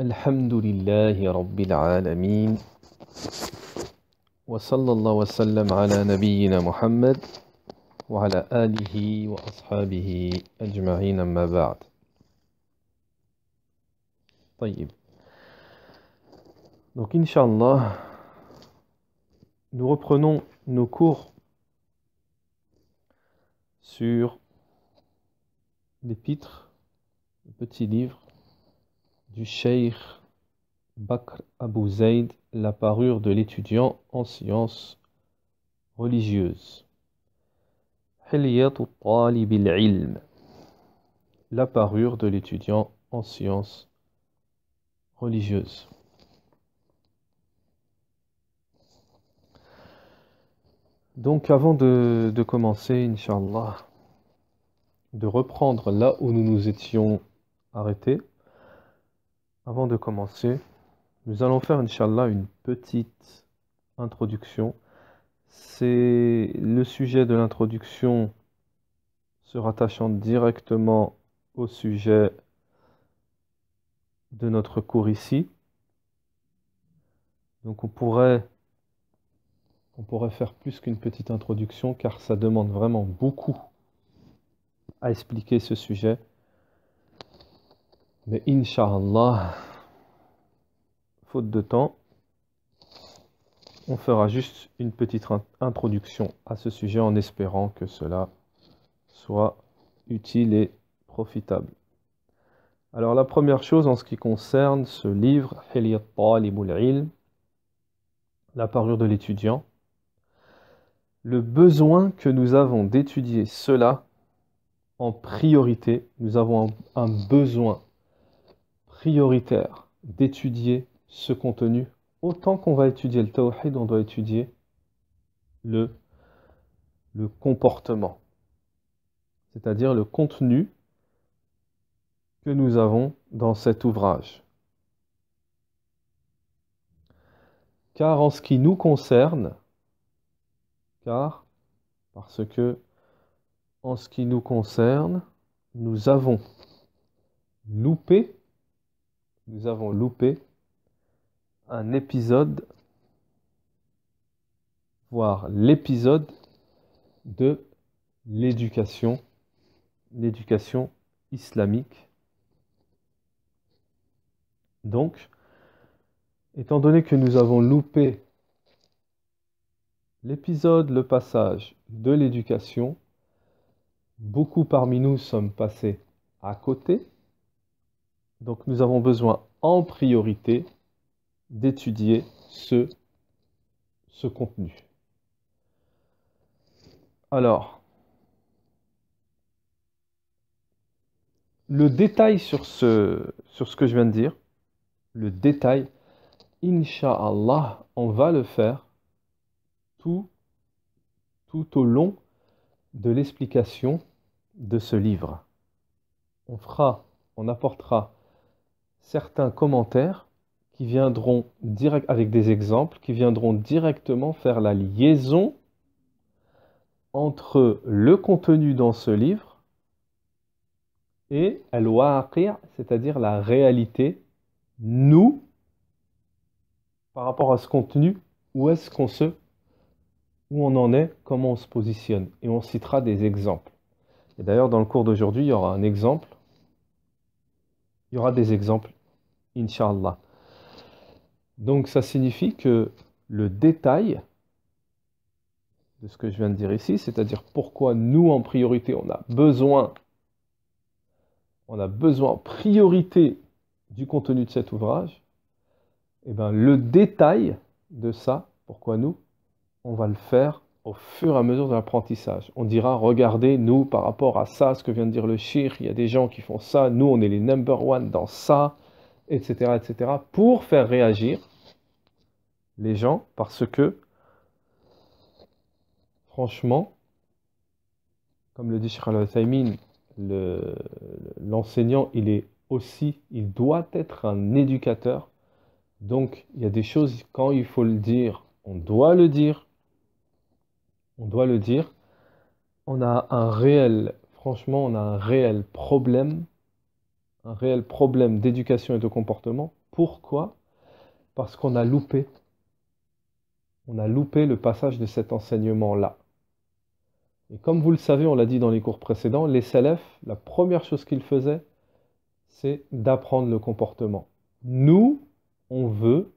الحمد لله رب العالمين وصلى الله وسلم على نبينا محمد وعلى آله وأصحابه أجمعين أما بعد. طيب. Donc Inch'Allah, nous reprenons nos cours sur l'épître, le petit livre du Cheikh Bakr Abu Zayd, la parure de l'étudiant en sciences religieuses. Hilyatu Talib al-Ilm, la parure de l'étudiant en sciences religieuses. Donc avant de commencer, Inch'Allah, de reprendre là où nous nous étions arrêtés, avant de commencer, nous allons faire, Inch'Allah, une petite introduction. C'est le sujet de l'introduction se rattachant directement au sujet de notre cours ici. Donc on pourrait faire plus qu'une petite introduction car ça demande vraiment beaucoup à expliquer ce sujet. Mais Inch'Allah, faute de temps, on fera juste une petite introduction à ce sujet en espérant que cela soit utile et profitable. Alors la première chose en ce qui concerne ce livre, Hilyat Talib al-Ilm, la parure de l'étudiant, le besoin que nous avons d'étudier cela en priorité, nous avons un besoin prioritaire d'étudier ce contenu. Autant qu'on va étudier le tawhid, on doit étudier le comportement, c'est-à-dire le contenu que nous avons dans cet ouvrage. Car en ce qui nous concerne, parce que en ce qui nous concerne, nous avons loupé un épisode, voire l'épisode de l'éducation islamique. Donc, étant donné que nous avons loupé l'épisode, le passage de l'éducation, beaucoup parmi nous sommes passés à côté. Donc nous avons besoin en priorité d'étudier ce contenu. Alors, le détail sur ce que je viens de dire, le détail, Inch'Allah, on va le faire tout au long de l'explication de ce livre. On apportera certains commentaires qui viendront avec des exemples, qui viendront directement faire la liaison entre le contenu dans ce livre et al-waqi', c'est-à-dire la réalité, nous, par rapport à ce contenu, où on en est, comment on se positionne. Et on citera des exemples. Et d'ailleurs, dans le cours d'aujourd'hui, il y aura un exemple. Il y aura des exemples, Inch'Allah. Donc, ça signifie que le détail de ce que je viens de dire ici, c'est-à-dire pourquoi nous, en priorité, on a besoin en priorité du contenu de cet ouvrage, et bien le détail de ça, pourquoi nous, on va le faire au fur et à mesure de l'apprentissage. On dira, regardez, nous, par rapport à ça, ce que vient de dire le cheikh, il y a des gens qui font ça, nous, on est les number one dans ça, etc., pour faire réagir les gens, parce que, franchement, comme le dit Cheikh Al-Uthaymin, l'enseignant, il doit être un éducateur. Donc, il y a des choses, quand il faut le dire, on doit le dire. On a un réel problème d'éducation et de comportement Pourquoi? Parce qu'on a loupé. On a loupé le passage de cet enseignement-là. Et comme vous le savez, on l'a dit dans les cours précédents, les salafs, la première chose qu'ils faisaient, c'est d'apprendre le comportement. Nous, on veut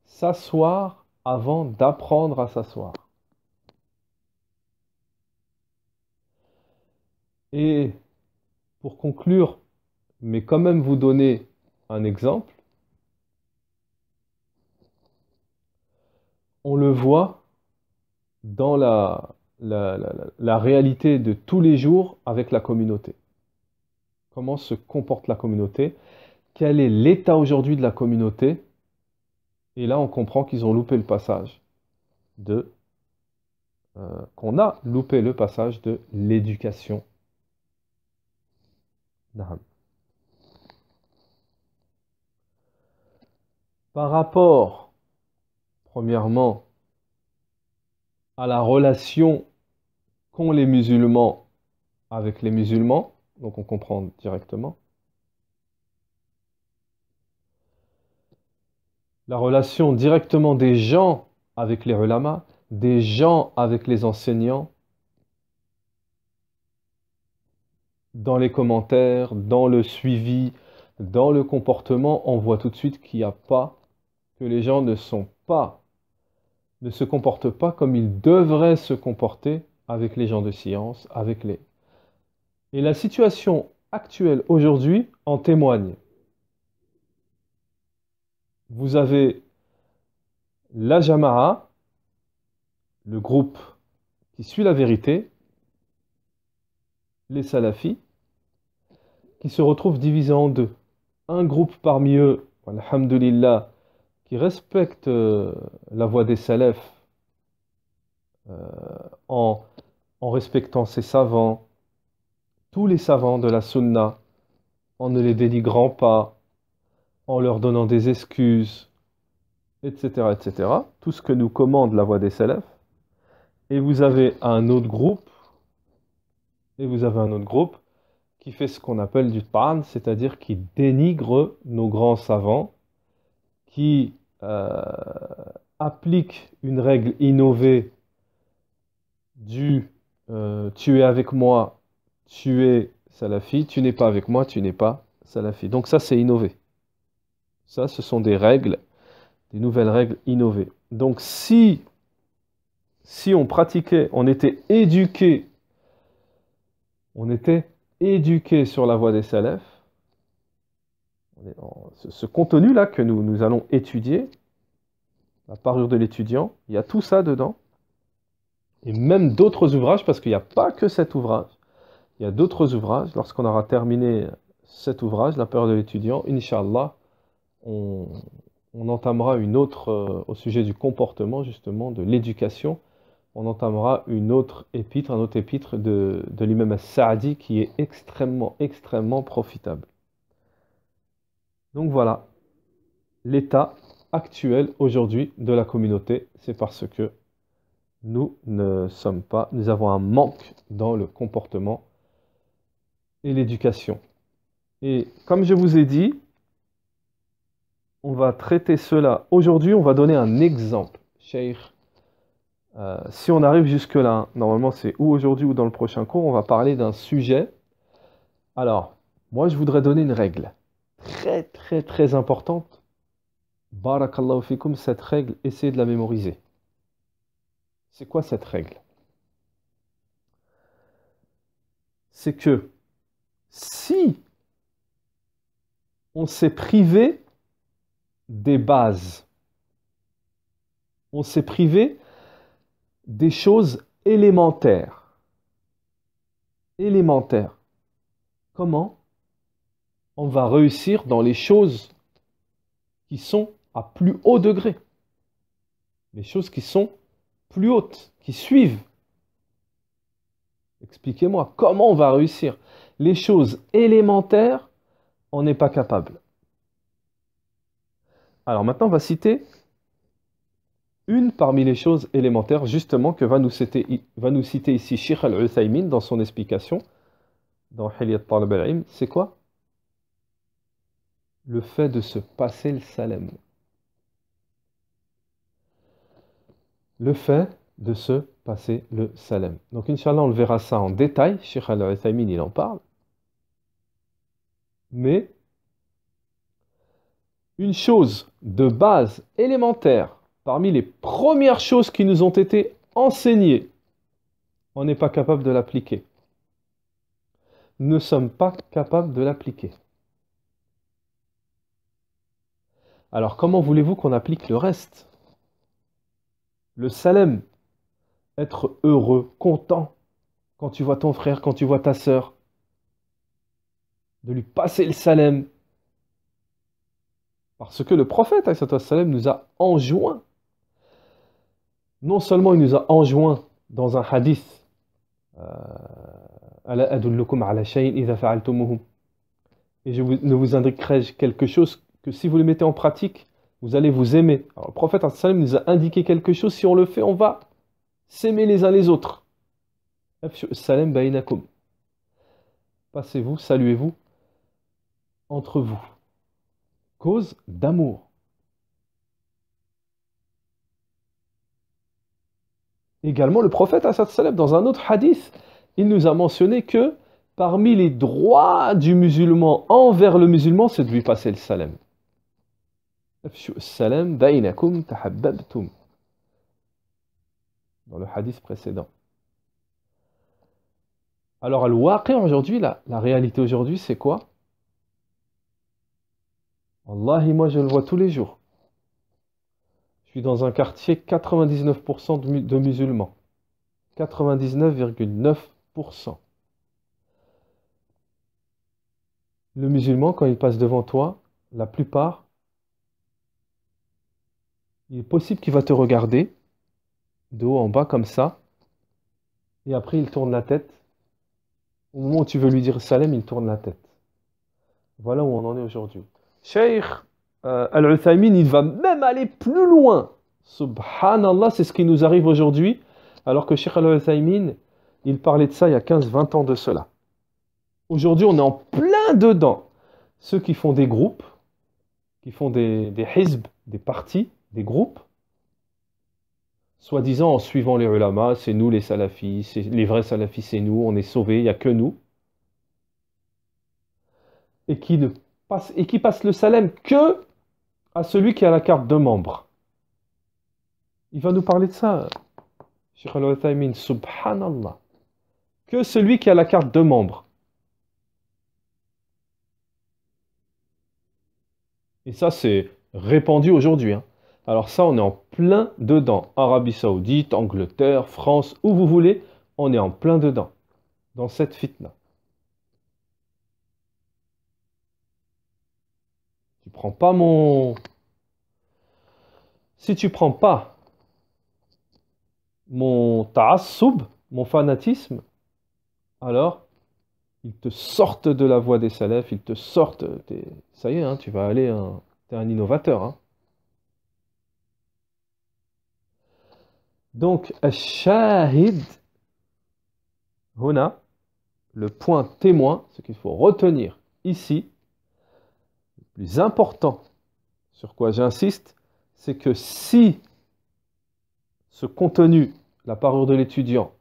s'asseoir avant d'apprendre à s'asseoir. Et pour conclure, mais quand même vous donner un exemple, on le voit dans la réalité de tous les jours avec la communauté. Comment se comporte la communauté? Quel est l'état aujourd'hui de la communauté? Et là, on comprend qu'ils ont loupé le passage qu'on a loupé le passage de l'éducation. Naam. Par rapport, premièrement, à la relation qu'ont les musulmans avec les musulmans, donc on comprend directement, la relation directement des gens avec les ulama, des gens avec les enseignants, dans les commentaires, dans le suivi, dans le comportement, on voit tout de suite qu'il n'y a pas, que les gens ne se comportent pas comme ils devraient se comporter avec les gens de science, avec les... Et la situation actuelle aujourd'hui en témoigne. Vous avez la Jama'a, le groupe qui suit la vérité, les salafis, qui se retrouvent divisés en deux. Un groupe parmi eux, alhamdulillah, qui respecte la voie des salafs en respectant ses savants, tous les savants de la sunna, en ne les dénigrant pas, en leur donnant des excuses, etc., etc. Tout ce que nous commande la voie des salafs. Et vous avez un autre groupe, qui fait ce qu'on appelle du ta'an, c'est-à-dire qui dénigre nos grands savants, qui applique une règle innovée du tu es avec moi, tu es salafi, tu n'es pas avec moi, tu n'es pas salafi. Donc ça, c'est innové. Ça, ce sont des règles, des nouvelles règles innovées. Donc si on pratiquait, on était éduqué sur la voie des salafs, ce contenu-là que nous allons étudier, la parure de l'étudiant, il y a tout ça dedans, et même d'autres ouvrages, parce qu'il n'y a pas que cet ouvrage, il y a d'autres ouvrages. Lorsqu'on aura terminé cet ouvrage, la parure de l'étudiant, Inch'Allah, on entamera une autre, au sujet du comportement, justement, de l'éducation, on entamera un autre épître de l'imam As-Sa'di qui est extrêmement, extrêmement profitable. Donc voilà, l'état actuel aujourd'hui de la communauté, c'est parce que nous avons un manque dans le comportement et l'éducation. Et comme je vous ai dit, on va traiter cela. Aujourd'hui, on va donner un exemple. Cheikh, si on arrive jusque-là, normalement c'est ou aujourd'hui ou dans le prochain cours, on va parler d'un sujet. Alors, moi je voudrais donner une règle très très très importante. Barakallahu fikum, cette règle, essayez de la mémoriser. C'est quoi cette règle? C'est que si on s'est privé des bases, on s'est privé des choses élémentaires. Élémentaires. Comment on va réussir dans les choses qui sont à plus haut degré? Les choses qui sont plus hautes, qui suivent. Expliquez-moi, comment on va réussir? Les choses élémentaires, on n'est pas capable. Alors maintenant, on va citer une parmi les choses élémentaires, justement, que va nous citer ici Cheikh Al-Uthaymin dans son explication, dans Hilyat Talib al-Ilm. C'est quoi? le fait de se passer le salam. Le fait de se passer le salam. Donc, Inch'Allah, on le verra ça en détail. Cheikh Al-Uthaymin, il en parle. Mais, une chose de base élémentaire, parmi les premières choses qui nous ont été enseignées, on n'est pas capable de l'appliquer. Nous ne sommes pas capables de l'appliquer. Alors, comment voulez-vous qu'on applique le reste? Le salam, être heureux, content, quand tu vois ton frère, quand tu vois ta sœur, de lui passer le salam. Parce que le prophète, alayhi salam, nous a enjoint. Non seulement il nous a enjoint dans un hadith, Ala adullukum ala shay'in idha fa'altumuhu. Et ne vous indiquerai quelque chose que si vous le mettez en pratique, vous allez vous aimer. Alors, le prophète alayhi salam nous a indiqué quelque chose, si on le fait, on va s'aimer les uns les autres. Salam bainakum. Passez-vous, saluez-vous entre vous. Cause d'amour. Également, le prophète, dans un autre hadith, il nous a mentionné que parmi les droits du musulman envers le musulman, c'est de lui passer le salam. Salam bainakum tahabbabtum. Dans le hadith précédent. Alors, al-waqi' aujourd'hui, la réalité aujourd'hui, c'est quoi? Wallahi, moi je le vois tous les jours. Je suis dans un quartier 99% de musulmans. 99,9%. Le musulman, quand il passe devant toi, la plupart, il est possible qu'il va te regarder de haut en bas comme ça, et après il tourne la tête. Au moment où tu veux lui dire salam, il tourne la tête. Voilà où on en est aujourd'hui. Cheikh Al-Uthaymin, il va même aller plus loin. Subhanallah, c'est ce qui nous arrive aujourd'hui, alors que Cheikh Al-Uthaymin, il parlait de ça il y a 15-20 ans de cela. Aujourd'hui, on est en plein dedans. Ceux qui font des groupes, qui font des hizb, des partis, des groupes, soi-disant en suivant les ulama, c'est nous les salafis, les vrais salafis, c'est nous, on est sauvés, il n'y a que nous. Et qui passe le salam que à celui qui a la carte de membre. Il va nous parler de ça, Cheikh Al-Uthaymin, subhanallah. Que celui qui a la carte de membre. Et ça, c'est répandu aujourd'hui. Alors ça, on est en plein dedans. Arabie Saoudite, Angleterre, France, où vous voulez, on est en plein dedans. Dans cette fitna. Tu prends pas mon... Si tu prends pas mon ta'assoub, mon fanatisme, alors ils te sortent de la voie des salafs, ils te sortent... Ça y est, tu vas aller... T'es un innovateur. Donc, Shahid, Hona, le point témoin, ce qu'il faut retenir ici, le plus important, sur quoi j'insiste, c'est que si ce contenu, la parole de l'étudiant,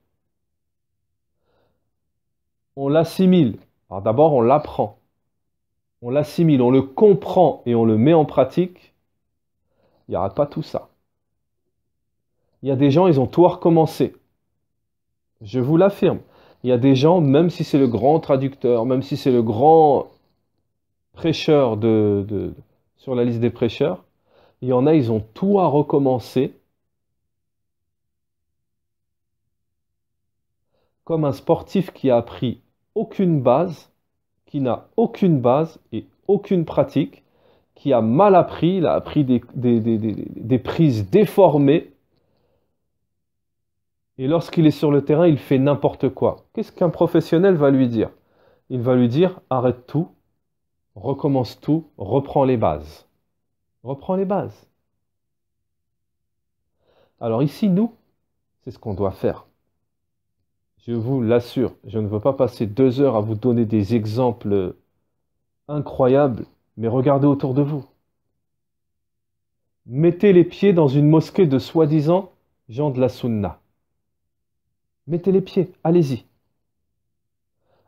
on l'assimile, alors d'abord on l'apprend, on l'assimile, on le comprend et on le met en pratique, il n'y aura pas tout ça. Il y a des gens, ils ont tout à recommencer. Je vous l'affirme. Il y a des gens, même si c'est le grand traducteur, même si c'est le grand prêcheur sur la liste des prêcheurs, il y en a, ils ont tout à recommencer. Comme un sportif qui a appris aucune base, qui n'a aucune base et aucune pratique, qui a mal appris, il a appris des prises déformées, et lorsqu'il est sur le terrain, il fait n'importe quoi. Qu'est-ce qu'un professionnel va lui dire? Il va lui dire, arrête tout, recommence tout, reprends les bases. Reprends les bases. Alors ici, nous, c'est ce qu'on doit faire. Je vous l'assure, je ne veux pas passer 2 heures à vous donner des exemples incroyables, Mais regardez autour de vous. Mettez les pieds dans une mosquée de soi-disant gens de la sunna. Mettez les pieds, allez-y.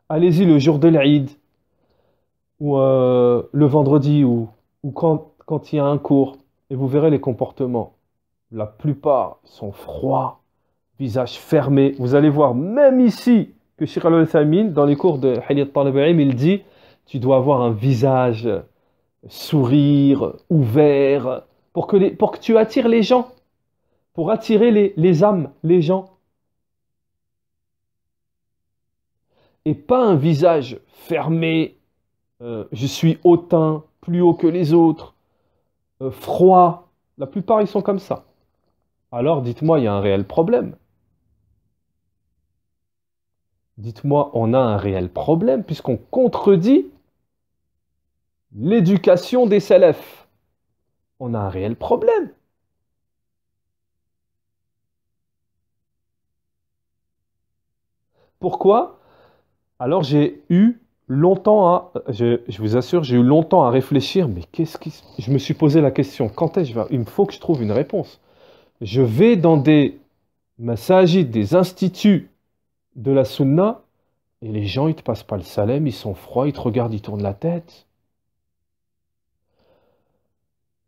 Allez-y le jour de l'Aïd, ou le vendredi, ou quand il y a un cours, et vous verrez les comportements. La plupart sont froids, visage fermé. Vous allez voir, même ici, que Cheikh Al-Uthaymeen, dans les cours de Hilyat Talib al-Ilm, il dit, tu dois avoir un visage, sourire, ouvert, pour que tu attires les gens, pour attirer les âmes, les gens. Et pas un visage fermé, je suis hautain, plus haut que les autres, froid. La plupart, ils sont comme ça. Alors, dites-moi, il y a un réel problème. Dites-moi, on a un réel problème puisqu'on contredit l'éducation des salafs. On a un réel problème. Pourquoi? Alors j'ai eu longtemps je vous assure, j'ai eu longtemps à réfléchir, mais je me suis posé la question, quand est-ce que il me faut que je trouve une réponse. Je vais dans des masajid, des instituts de la sunna, et les gens, ils te passent pas le salem, ils sont froids, ils te regardent, ils tournent la tête.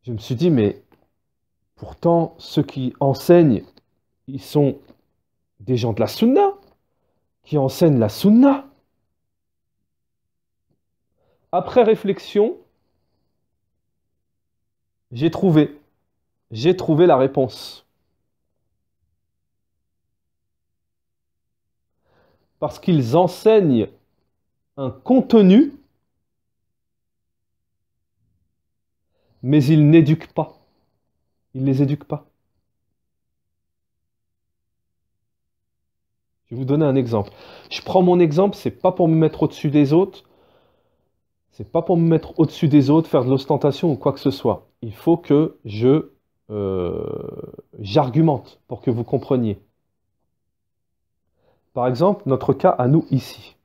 Je me suis dit, mais pourtant, ceux qui enseignent, ils sont des gens de la sunna, qui enseignent la sunna. Après réflexion, j'ai trouvé. J'ai trouvé la réponse. Parce qu'ils enseignent un contenu, mais ils n'éduquent pas. Ils ne les éduquent pas. Je vais vous donner un exemple. Je prends mon exemple, c'est pas pour me mettre au-dessus des autres. C'est pas pour me mettre au-dessus des autres, faire de l'ostentation ou quoi que ce soit. Il faut que j'argumente pour que vous compreniez. Par exemple, notre cas à nous ici.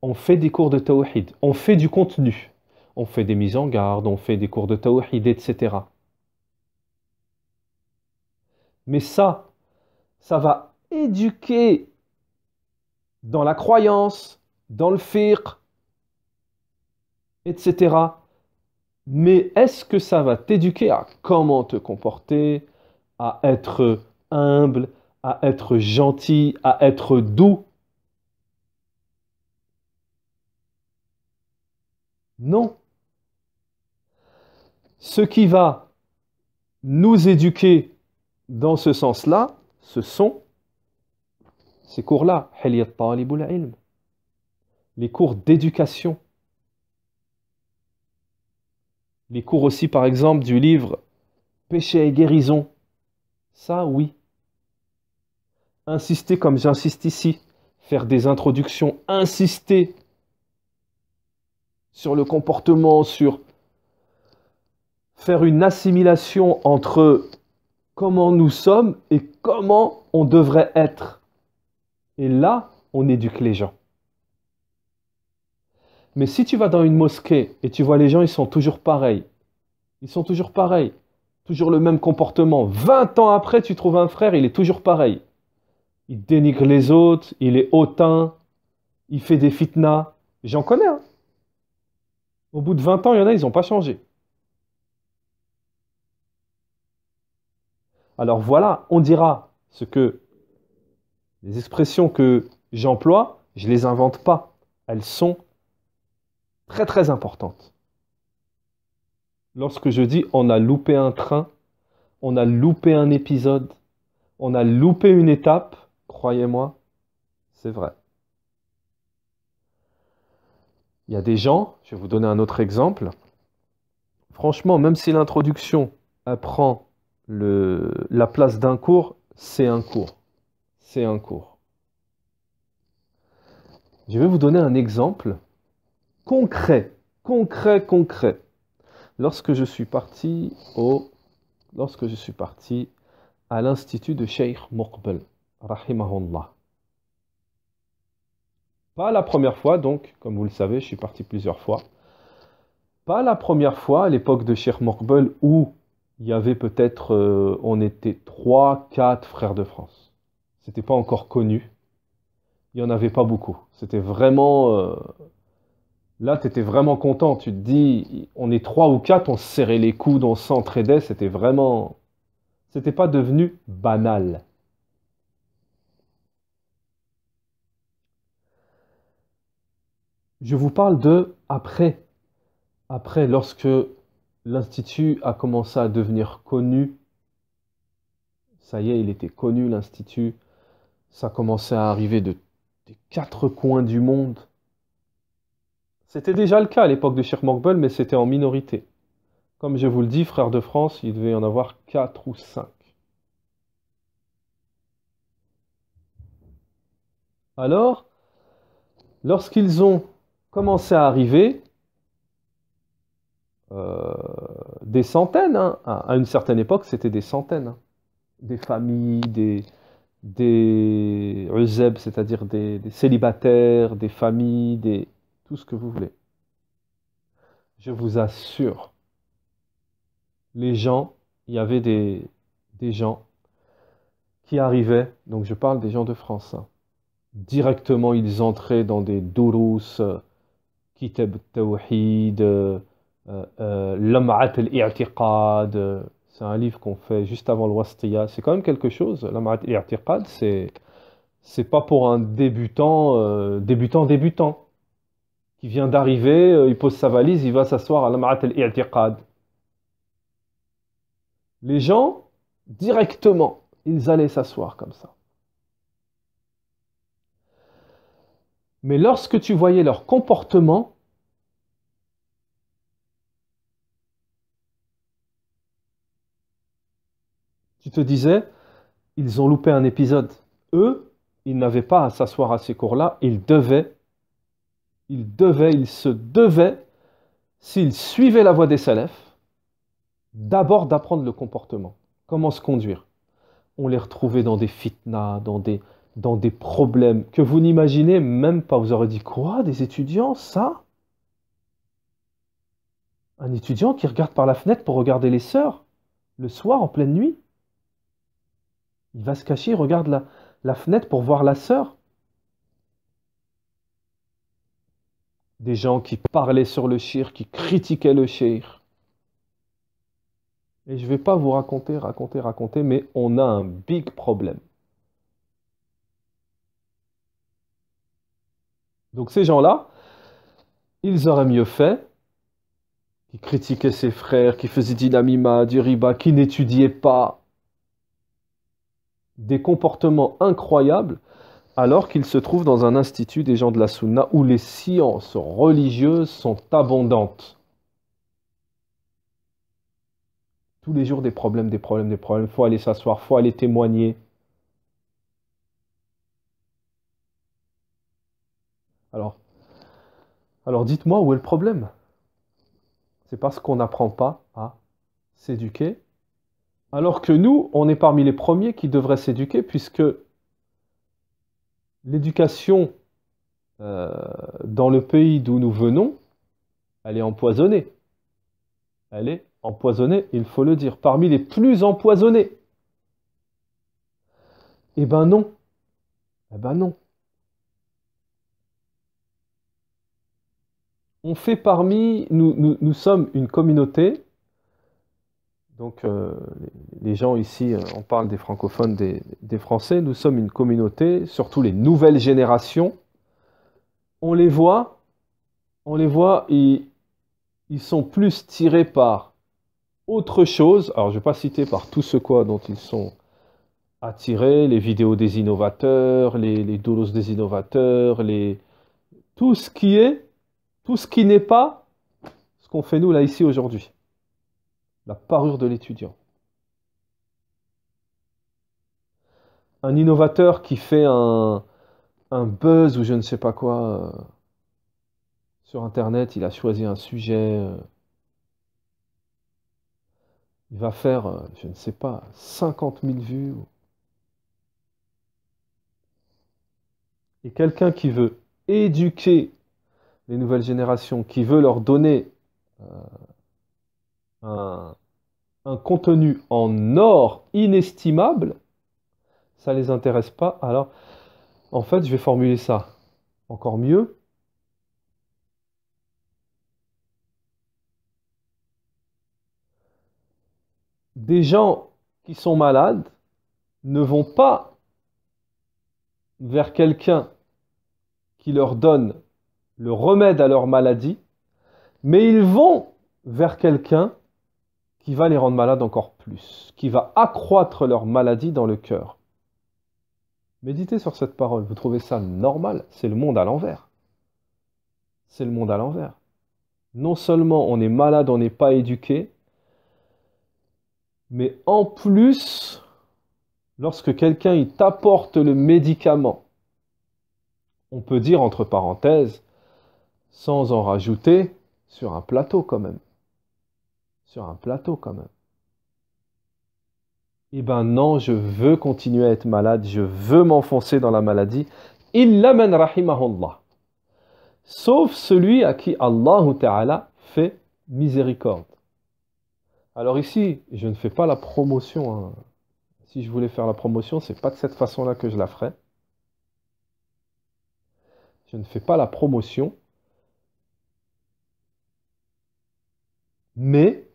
On fait des cours de tawhid, on fait du contenu, on fait des mises en garde, on fait des cours de tawhid, etc. Mais ça va éduquer dans la croyance, dans le fiqh, etc. Mais est-ce que ça va t'éduquer à comment te comporter, à être humble, à être gentil, à être doux? Non. Ce qui va nous éduquer dans ce sens-là, ce sont ces cours-là, Hilyat Talib al-Ilm, les cours d'éducation. Les cours aussi, par exemple, du livre Péché et guérison. Ça, oui. Insister comme j'insiste ici. Faire des introductions. Insister sur le comportement, sur faire une assimilation entre comment nous sommes et comment on devrait être. Et là, on éduque les gens. Mais si tu vas dans une mosquée et tu vois les gens, ils sont toujours pareils. Ils sont toujours pareils. Toujours le même comportement. 20 ans après, tu trouves un frère, il est toujours pareil. Il dénigre les autres, il est hautain, il fait des fitnas. J'en connais, hein. Au bout de 20 ans, il y en a, ils n'ont pas changé. Alors voilà, on dira ce que les expressions que j'emploie, je ne les invente pas. Elles sont très très importantes. Lorsque je dis on a loupé un train, on a loupé un épisode, on a loupé une étape, croyez-moi, c'est vrai. Il y a des gens, je vais vous donner un autre exemple. Franchement, même si l'introduction elle prend la place d'un cours, c'est un cours. C'est un cours. Je vais vous donner un exemple concret, concret. Lorsque je suis parti à l'institut de Cheikh Muqbil, rahimahullah. Pas la première fois, donc, comme vous le savez, je suis parti plusieurs fois. Pas la première fois, à l'époque de Cheikh Morkbel, où il y avait peut-être, on était 3, 4 frères de France. C'était pas encore connu. Il n'y en avait pas beaucoup. C'était vraiment... là, tu étais vraiment content. Tu te dis, on est 3 ou 4, on se serrait les coudes, on s'entraidait. C'était vraiment... C'était pas devenu banal. Je vous parle de après. Après, lorsque l'Institut a commencé à devenir connu, ça y est, il était connu, l'Institut. Ça commençait à arriver des quatre coins du monde. C'était déjà le cas à l'époque de Cheikh Morkbel, mais c'était en minorité. Comme je vous le dis, frères de France, il devait y en avoir 4 ou 5. Alors, lorsqu'ils ont commencé à arriver, euh, des centaines, hein, à une certaine époque, c'était des centaines, hein, des familles, des uzeb, c'est-à-dire des célibataires, des familles, tout ce que vous voulez. Je vous assure, les gens, il y avait des gens qui arrivaient, donc je parle des gens de France, hein, directement ils entraient dans des durus, Kitab al-Tawhid, Lam'at al-I'tiqad, c'est un livre qu'on fait juste avant le Wastiyah. C'est quand même quelque chose. Lam'at al-I'tiqad, c'est pas pour un débutant, débutant, qui vient d'arriver, il pose sa valise, il va s'asseoir à Lam'at al-I'tiqad. Les gens, directement, ils allaient s'asseoir comme ça. Mais lorsque tu voyais leur comportement, tu te disais, ils ont loupé un épisode. Eux, ils n'avaient pas à s'asseoir à ces cours-là, ils se devaient, s'ils suivaient la voie des salafs, d'abord d'apprendre le comportement. Comment se conduire. On les retrouvait dans des fitnas, dans des problèmes que vous n'imaginez même pas. Vous aurez dit, quoi, des étudiants, ça? Un étudiant qui regarde par la fenêtre pour regarder les sœurs, le soir, en pleine nuit? Il va se cacher, il regarde la fenêtre pour voir la sœur. Des gens qui parlaient sur le shir, qui critiquaient le shir. Et je ne vais pas vous raconter, mais on a un big problème. Donc ces gens-là, ils auraient mieux fait, qui critiquaient ses frères, qui faisaient du namima, du riba, qui n'étudiaient pas, des comportements incroyables, alors qu'ils se trouvent dans un institut des gens de la Sunna où les sciences religieuses sont abondantes. Tous les jours des problèmes, des problèmes, des problèmes. Il faut aller s'asseoir, il faut aller témoigner. Alors, alors dites-moi où est le problème? C'est parce qu'on n'apprend pas à s'éduquer. Alors que nous, on est parmi les premiers qui devraient s'éduquer, puisque l'éducation euh, dans le pays d'où nous venons, elle est empoisonnée. Elle est empoisonnée, il faut le dire, parmi les plus empoisonnés. Eh ben non, eh ben non. On fait parmi, nous sommes une communauté, donc les gens ici, on parle des francophones, des Français, nous sommes une communauté, surtout les nouvelles générations, on les voit, ils sont plus tirés par autre chose. Alors, je ne vais pas citer par tout ce quoi dont ils sont attirés, les vidéos des innovateurs, les doulos des innovateurs, tout ce qui est, tout ce qui n'est pas ce qu'on fait nous là ici aujourd'hui. La parure de l'étudiant. Un innovateur qui fait un buzz ou je ne sais pas quoi sur Internet, il a choisi un sujet, il va faire, je ne sais pas, 50 000 vues. Et quelqu'un qui veut éduquer les nouvelles générations, qui veut leur donner un, un contenu en or inestimable, ça les intéresse pas. Alors, en fait, je vais formuler ça encore mieux. Des gens qui sont malades ne vont pas vers quelqu'un qui leur donne le remède à leur maladie, mais ils vont vers quelqu'un qui va les rendre malades encore plus, qui va accroître leur maladie dans le cœur. Méditez sur cette parole, vous trouvez ça normal? C'est le monde à l'envers. C'est le monde à l'envers. Non seulement on est malade, on n'est pas éduqué, mais en plus, lorsque quelqu'un il t'apporte le médicament, on peut dire entre parenthèses, sans en rajouter, sur un plateau quand même. Sur un plateau quand même. Eh ben non, je veux continuer à être malade, je veux m'enfoncer dans la maladie. Illa man rahimahullah. Sauf celui à qui Allah Ta'ala fait miséricorde. Alors ici, je ne fais pas la promotion, hein. Si je voulais faire la promotion, c'est pas de cette façon-là que je la ferais. Je ne fais pas la promotion, mais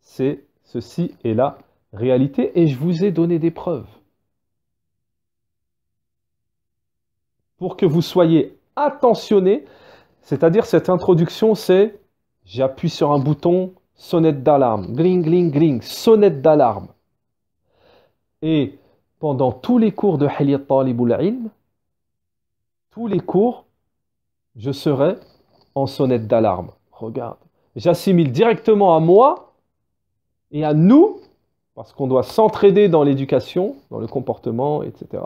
ceci est la réalité et je vous ai donné des preuves. Pour que vous soyez attentionnés, c'est-à-dire cette introduction, c'est j'appuie sur un bouton, sonnette d'alarme, gling, gling, gling, sonnette d'alarme. Et pendant tous les cours de Hilyat Talibul Ilm, tous les cours, je serai en sonnette d'alarme. Regarde, j'assimile directement à moi et à nous, parce qu'on doit s'entraider dans l'éducation, dans le comportement, etc.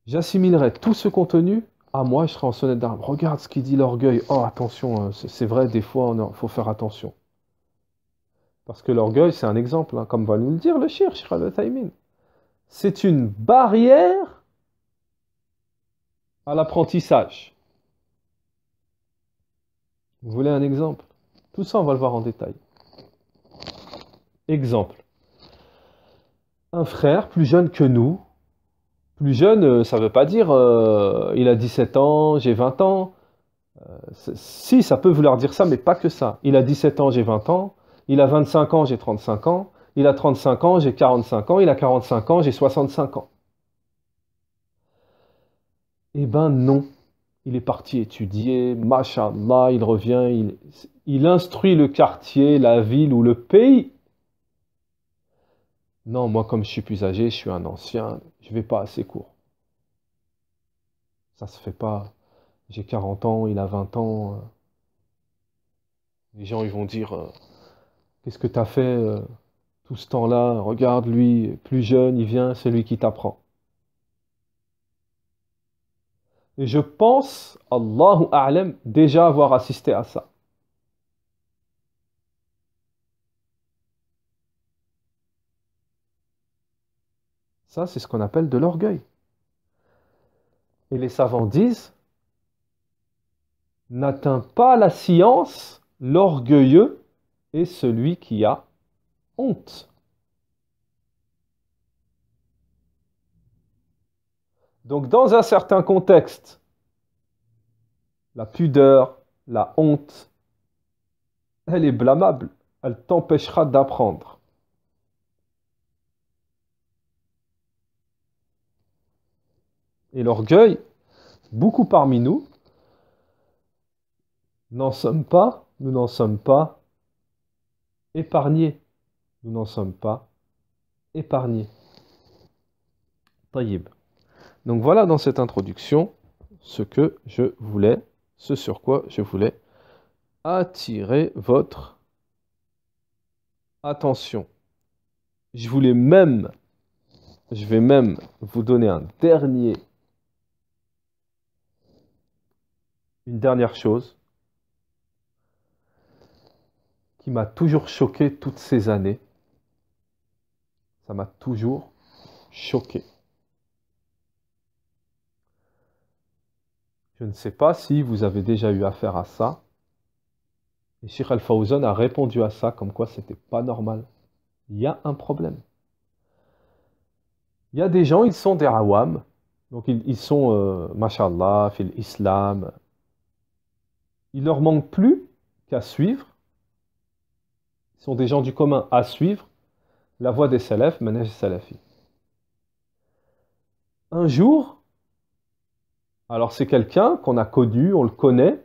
J'assimilerai tout ce contenu à moi, je serai en sonnette d'alarme. Regarde ce qu'il dit l'orgueil. Oh, attention, c'est vrai, des fois, il faut faire attention. Parce que l'orgueil, c'est un exemple, hein, comme va nous le dire le Cheikh Al-Uthaymin. C'est une barrière à l'apprentissage. Vous voulez un exemple? Tout ça, on va le voir en détail. Exemple. Un frère plus jeune que nous. Plus jeune, ça ne veut pas dire il a 17 ans, j'ai 20 ans. Si, ça peut vouloir dire ça, mais pas que ça. Il a 17 ans, j'ai 20 ans. Il a 25 ans, j'ai 35 ans. Il a 35 ans, j'ai 45 ans. Il a 45 ans, j'ai 65 ans. Eh ben non. Il est parti étudier, mashallah, il revient, il instruit le quartier, la ville ou le pays. Non, moi comme je suis plus âgé, je suis un ancien, je vais pas à ces cours. Ça se fait pas. J'ai 40 ans, il a 20 ans. Les gens ils vont dire qu'est-ce que tu as fait tout ce temps-là? Regarde lui, plus jeune, il vient, c'est lui qui t'apprend. Et je pense, Allahu A'lam, déjà avoir assisté à ça. Ça, c'est ce qu'on appelle de l'orgueil. Et les savants disent, n'atteint pas la science l'orgueilleux est celui qui a honte. Donc dans un certain contexte, la pudeur, la honte, elle est blâmable, elle t'empêchera d'apprendre. Et l'orgueil, beaucoup parmi nous, nous n'en sommes pas épargnés. Nous n'en sommes pas épargnés. Taïb. Donc voilà dans cette introduction ce que je voulais, ce sur quoi je voulais attirer votre attention. Je vais même vous donner une dernière chose qui m'a toujours choqué toutes ces années. Ça m'a toujours choqué. Je ne sais pas si vous avez déjà eu affaire à ça. Et Cheikh Al-Fawzan a répondu à ça comme quoi c'était pas normal. Il y a un problème. Il y a des gens, ils sont des awam, donc ils sont, mashallah, fil islam. Il leur manque plus qu'à suivre. Ils sont des gens du commun à suivre la voie des salafs, manhaj salafi. Un jour, alors c'est quelqu'un qu'on a connu, on le connaît,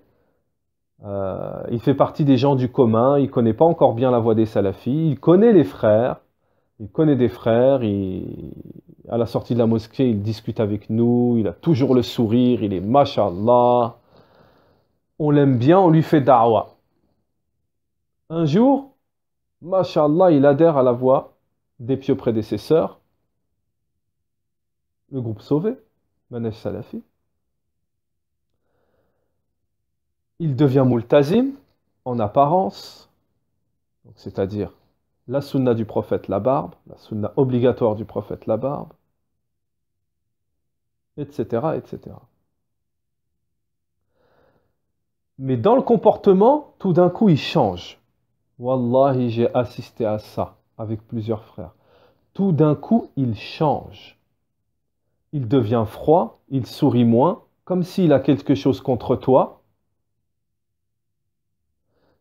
il fait partie des gens du commun, il ne connaît pas encore bien la voie des salafis, il connaît les frères, il connaît des frères, à la sortie de la mosquée, il discute avec nous, il a toujours le sourire, il est mashallah, on l'aime bien, on lui fait da'wa. Un jour, mashallah, il adhère à la voie des pieux prédécesseurs, le groupe sauvé, manhaj salafi. Il devient multazim, en apparence, c'est-à-dire la sunna du prophète, la barbe, la sunna obligatoire du prophète, la barbe, etc., etc. Mais dans le comportement, tout d'un coup, il change. Wallahi, j'ai assisté à ça avec plusieurs frères. Tout d'un coup, il change. Il devient froid, il sourit moins, comme s'il a quelque chose contre toi.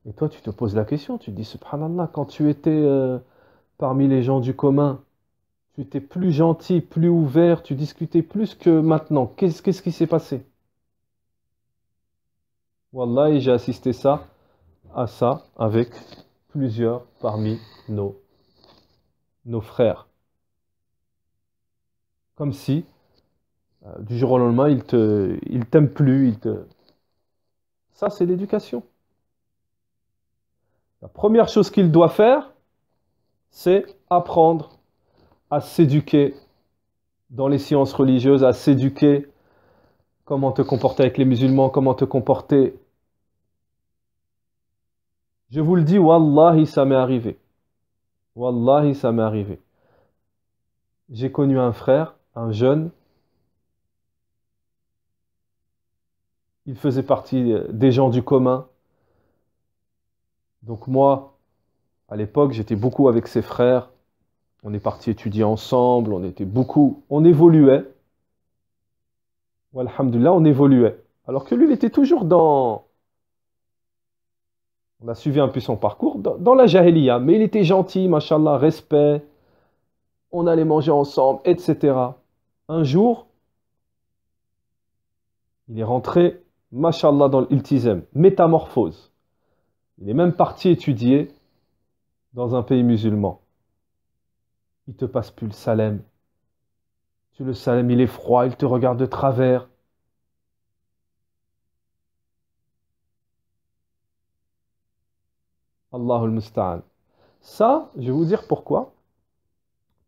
Et toi, tu te poses la question, tu te dis, subhanallah, quand tu étais parmi les gens du commun, tu étais plus gentil, plus ouvert, tu discutais plus que maintenant. Qu'est-ce qui s'est passé? Wallahi, j'ai assisté à ça avec plusieurs parmi nos frères. Comme si, du jour au lendemain, il t'aime plus. Ça, c'est l'éducation. La première chose qu'il doit faire, c'est apprendre à s'éduquer dans les sciences religieuses, à s'éduquer comment te comporter avec les musulmans, comment te comporter. Je vous le dis, wallahi, ça m'est arrivé. Wallahi, ça m'est arrivé. J'ai connu un frère, un jeune. Il faisait partie des gens du commun. Donc moi, à l'époque, j'étais beaucoup avec ses frères. On est partis étudier ensemble, on évoluait. Alhamdulillah, on évoluait. Alors que lui, il était toujours on a suivi un peu son parcours, dans la jahiliya. Mais il était gentil, mashallah, respect. On allait manger ensemble, etc. Un jour, il est rentré, mashallah, dans l'iltizam, métamorphose. Il est même parti étudier dans un pays musulman. Il te passe plus le salem. Le salem, il est froid, il te regarde de travers. Allahul musta'an. Ça, je vais vous dire pourquoi.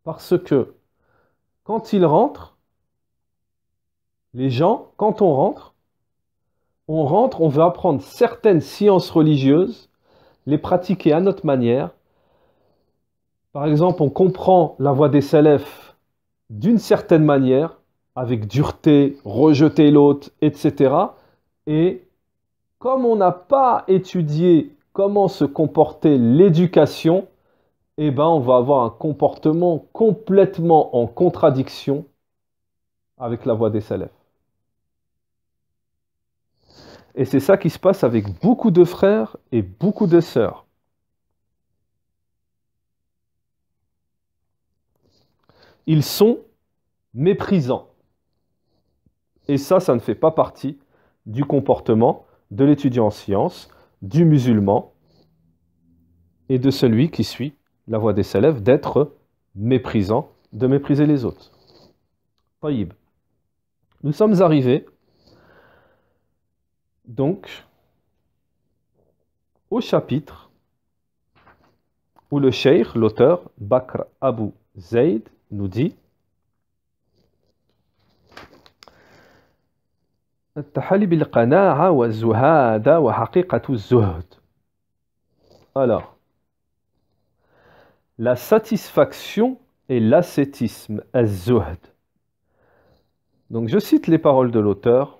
Parce que quand il rentre, les gens, quand on veut apprendre certaines sciences religieuses, les pratiquer à notre manière. Par exemple, on comprend la voie des salafs d'une certaine manière, avec dureté, rejeter l'autre, etc. Et comme on n'a pas étudié comment se comportait l'éducation, eh ben, on va avoir un comportement complètement en contradiction avec la voie des salafs. Et c'est ça qui se passe avec beaucoup de frères et beaucoup de sœurs. Ils sont méprisants. Et ça ne fait pas partie du comportement de l'étudiant en sciences, du musulman et de celui qui suit la voie des salafs, d'être méprisant, de mépriser les autres. Taïb. Nous sommes arrivés donc au chapitre où le cheikh, l'auteur, Bakr Abu Zayd, nous dit alors, la satisfaction et l'ascétisme, az-zuhd. Donc je cite les paroles de l'auteur.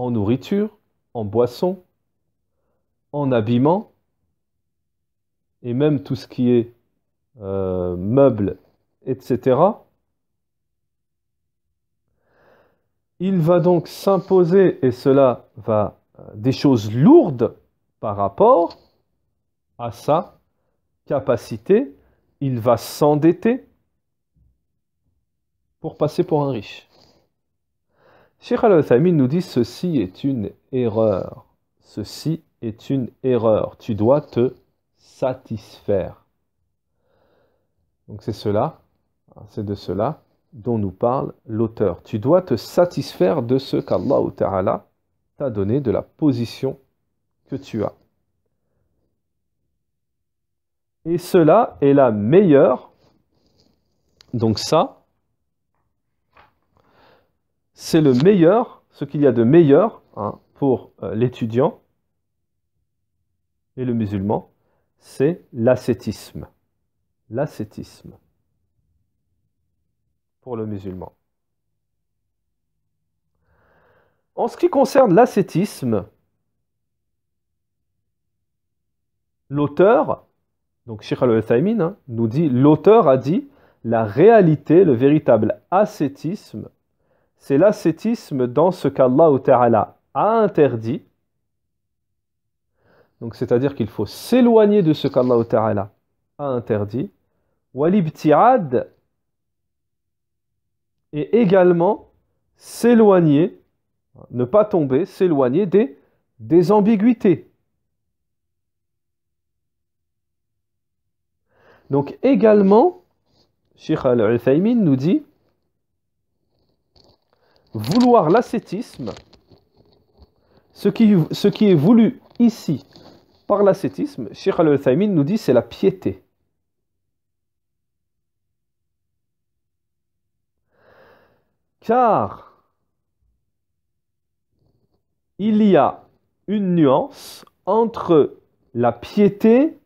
en nourriture, en boisson, en habillement, et même tout ce qui est meubles, etc. Il va donc s'imposer, et cela va des choses lourdes par rapport à sa capacité. Il va s'endetter pour passer pour un riche. Cheikh Al-Uthaymin nous dit ceci est une erreur. Ceci est une erreur. Tu dois te satisfaire. Donc c'est cela, c'est de cela dont nous parle l'auteur. Tu dois te satisfaire de ce qu'Allah Ta'ala t'a donné, de la position que tu as. Et cela est la meilleure. Donc ça, c'est le meilleur, ce qu'il y a de meilleur pour l'étudiant et le musulman, c'est l'ascétisme. L'ascétisme pour le musulman. En ce qui concerne l'ascétisme, l'auteur, donc Cheikh Al-Uthaymin, nous dit, l'auteur a dit, la réalité, le véritable ascétisme, c'est l'ascétisme dans ce qu'Allah Ta'ala a interdit. Donc c'est-à-dire qu'il faut s'éloigner de ce qu'Allah Ta'ala a interdit. Walibti'ad, et également s'éloigner, ne pas tomber, s'éloigner des ambiguïtés. Donc également, Cheikh Al-Uthaymin nous dit, vouloir l'ascétisme, ce qui est voulu ici par l'ascétisme, Cheikh Al-Uthaymin nous dit, c'est la piété. Car il y a une nuance entre la piété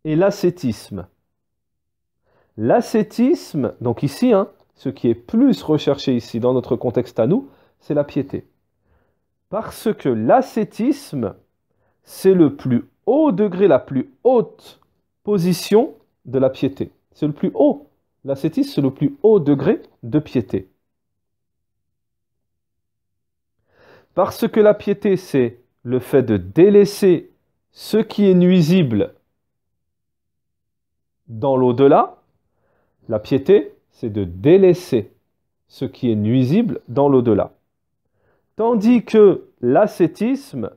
et l'ascétisme. L'ascétisme, donc ici, ce qui est plus recherché ici dans notre contexte à nous, c'est la piété. Parce que l'ascétisme, c'est le plus haut degré, la plus haute position de la piété. C'est le plus haut. L'ascétisme, c'est le plus haut degré de piété. Parce que la piété, c'est le fait de délaisser ce qui est nuisible dans l'au-delà. La piété, c'est de délaisser ce qui est nuisible dans l'au-delà. Tandis que l'ascétisme,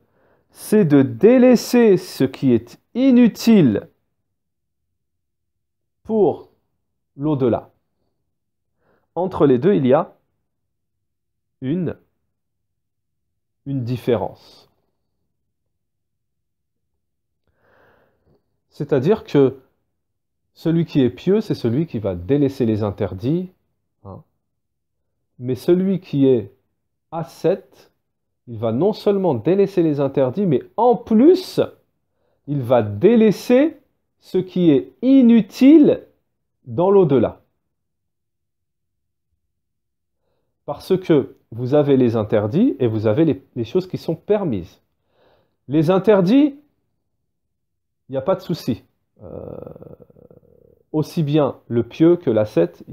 c'est de délaisser ce qui est inutile pour l'au-delà. Entre les deux, il y a une différence. C'est-à-dire que celui qui est pieux, c'est celui qui va délaisser les interdits. Mais celui qui est ascète, il va non seulement délaisser les interdits, mais en plus, il va délaisser ce qui est inutile dans l'au-delà. Parce que vous avez les interdits et vous avez les choses qui sont permises. Les interdits, il n'y a pas de souci. Aussi bien le pieux que l'ascète,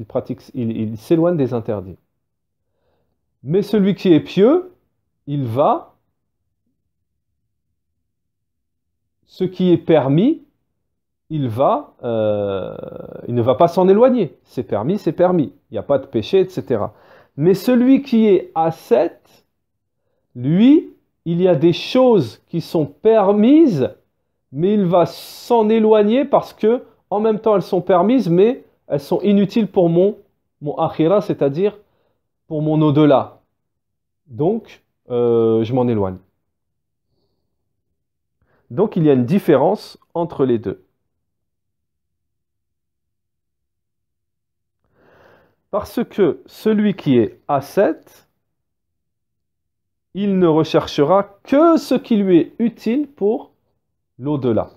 il s'éloigne des interdits. Mais celui qui est pieux, ce qui est permis, il ne va pas s'en éloigner. C'est permis, c'est permis. Il n'y a pas de péché, etc. Mais celui qui est ascète, lui, il y a des choses qui sont permises, mais il va s'en éloigner parce que, en même temps, elles sont permises, mais elles sont inutiles pour mon akhira, c'est-à-dire pour mon au-delà. Donc, je m'en éloigne. Donc, il y a une différence entre les deux. Parce que celui qui est ascète, il ne recherchera que ce qui lui est utile pour l'au-delà.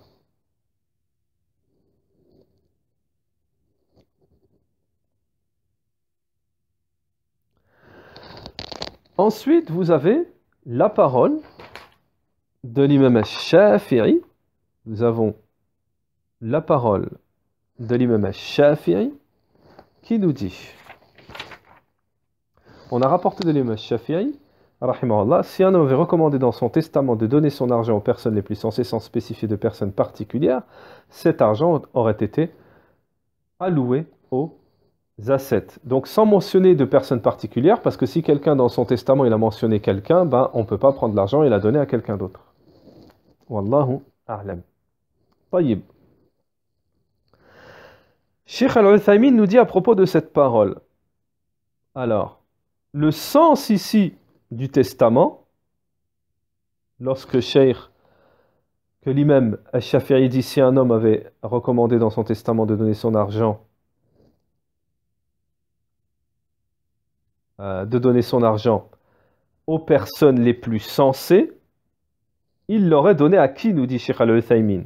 Ensuite, vous avez la parole de l'imam al-Shafi'i. Nous avons la parole de l'imam al-Shafi'i qui nous dit, on a rapporté de l'imam al-Shafi'i, rahimahullah, si un homme avait recommandé dans son testament de donner son argent aux personnes les plus censées sans spécifier de personnes particulières, cet argent aurait été alloué aux ascètes. Donc sans mentionner de personnes particulières, parce que si quelqu'un dans son testament il a mentionné quelqu'un, ben, on ne peut pas prendre l'argent et la donner à quelqu'un d'autre. Wallahu a'lam. Tayyib. Cheikh Al-Uthaymin nous dit à propos de cette parole. Alors, le sens ici du testament, lorsque que l'imam Al-Shafi'i dit si un homme avait recommandé dans son testament de donner son argent, aux personnes les plus sensées, il l'aurait donné à qui, nous dit Cheikh Al-Uthaymin?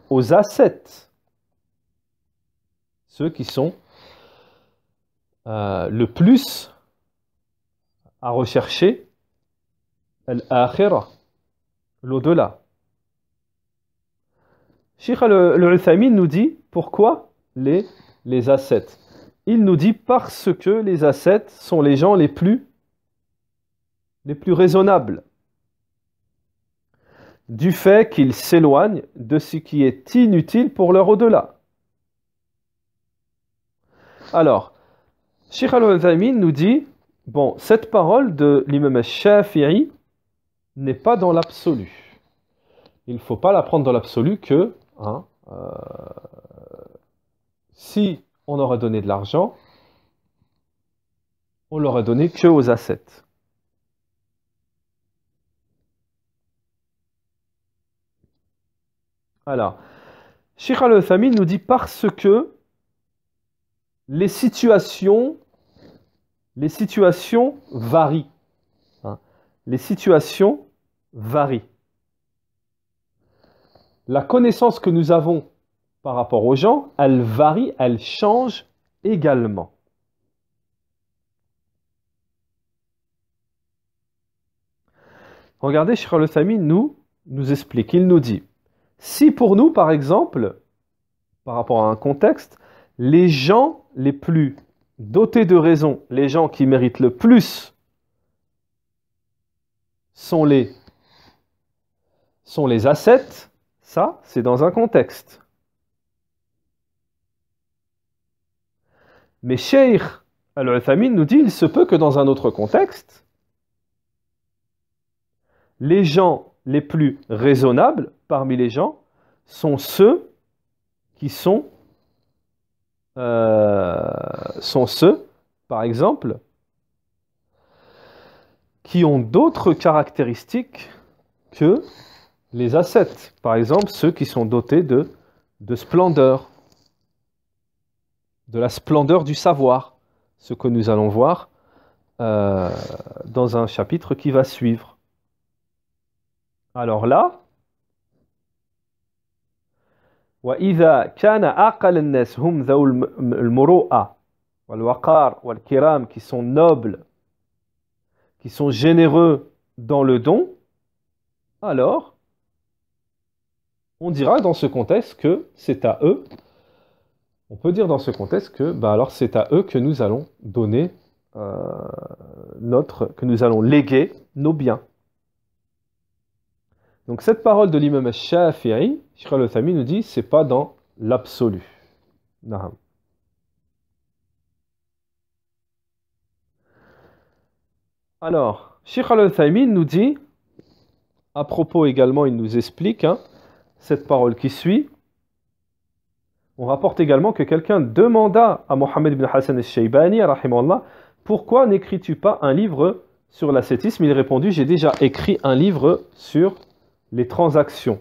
Aux ascètes, ceux qui sont le plus à rechercher al-akhirah, l'au-delà. Cheikh Al-Uthaymin nous dit pourquoi les ascètes. Il nous dit parce que les ascètes sont les gens les plus raisonnables, du fait qu'ils s'éloignent de ce qui est inutile pour leur au-delà. Alors, Cheikh Al-Uthaymin nous dit, bon, cette parole de l'imam al-Shafi'i n'est pas dans l'absolu. Il ne faut pas la prendre dans l'absolu que, si on aurait donné de l'argent, on l'aurait donné que aux ascètes. Alors, Cheikh Al-Uthaymin nous dit parce que les situations varient. Les situations varient. La connaissance que nous avons par rapport aux gens, elle varie, elle change également. Regardez, Cheikh Al-Uthaymin nous explique, il nous dit, si pour nous, par exemple, par rapport à un contexte, les gens les plus dotés de raison, les gens qui méritent le plus, sont les ascètes, ça, c'est dans un contexte. Mais Cheikh Al-Uthaymin nous dit, il se peut que dans un autre contexte, les gens les plus raisonnables parmi les gens sont ceux qui sont ceux, par exemple, qui ont d'autres caractéristiques que les ascètes. Par exemple, ceux qui sont dotés de splendeur, de la splendeur du savoir, ce que nous allons voir dans un chapitre qui va suivre. Alors là, وإذا كان أقل الناس هم ذو المروءة والوقار والكرام, qui sont nobles, qui sont généreux dans le don, alors on dira dans ce contexte que c'est à eux, on peut dire dans ce contexte que alors c'est à eux que nous allons donner que nous allons léguer nos biens. Donc cette parole de l'imam al-Shafi'i, Cheikh Al-Uthaymin nous dit, c'est pas dans l'absolu. Naham. Alors, Cheikh Al-Uthaymin nous dit, à propos également, il nous explique, cette parole qui suit, on rapporte également que quelqu'un demanda à Mohammed ibn Hassan al-Shaybani, rahimahullah, pourquoi n'écris-tu pas un livre sur l'ascétisme? Il répondit, j'ai déjà écrit un livre sur les transactions.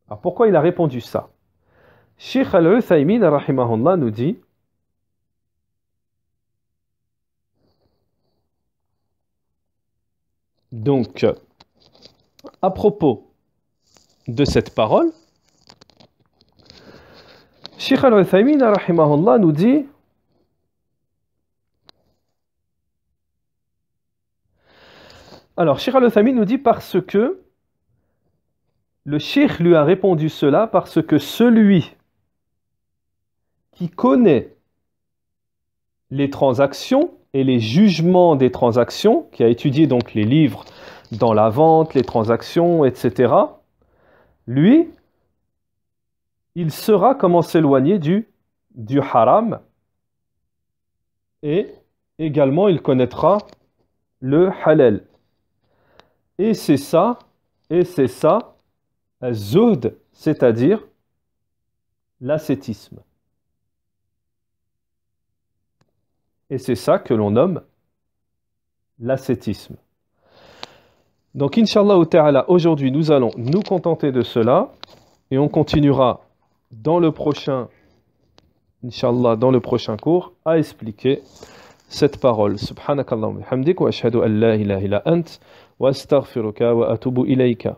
Alors pourquoi il a répondu ça? Cheikh Al-Uthaymin, rahimahullah, nous dit, donc, à propos de cette parole, Cheikh Al-Uthaymin, rahimahullah, nous dit Alors, Cheikh Al-Uthaymin nous dit parce que le cheikh lui a répondu cela parce que celui qui connaît les transactions et les jugements des transactions, qui a étudié donc les livres dans la vente, les transactions, etc., lui, il saura comment s'éloigner du haram et également il connaîtra le halal. Et c'est ça, az-zuhd, c'est-à-dire l'ascétisme. Et c'est ça que l'on nomme l'ascétisme. Donc, Inch'Allah ta'ala, aujourd'hui, nous allons nous contenter de cela et on continuera dans le prochain, Inch'Allah, dans le prochain cours, à expliquer cette parole. Subhanakallahumma wa bihamdik wa ashhadu an la ilaha illa ant wa astaghfiruka wa atubu ilayka.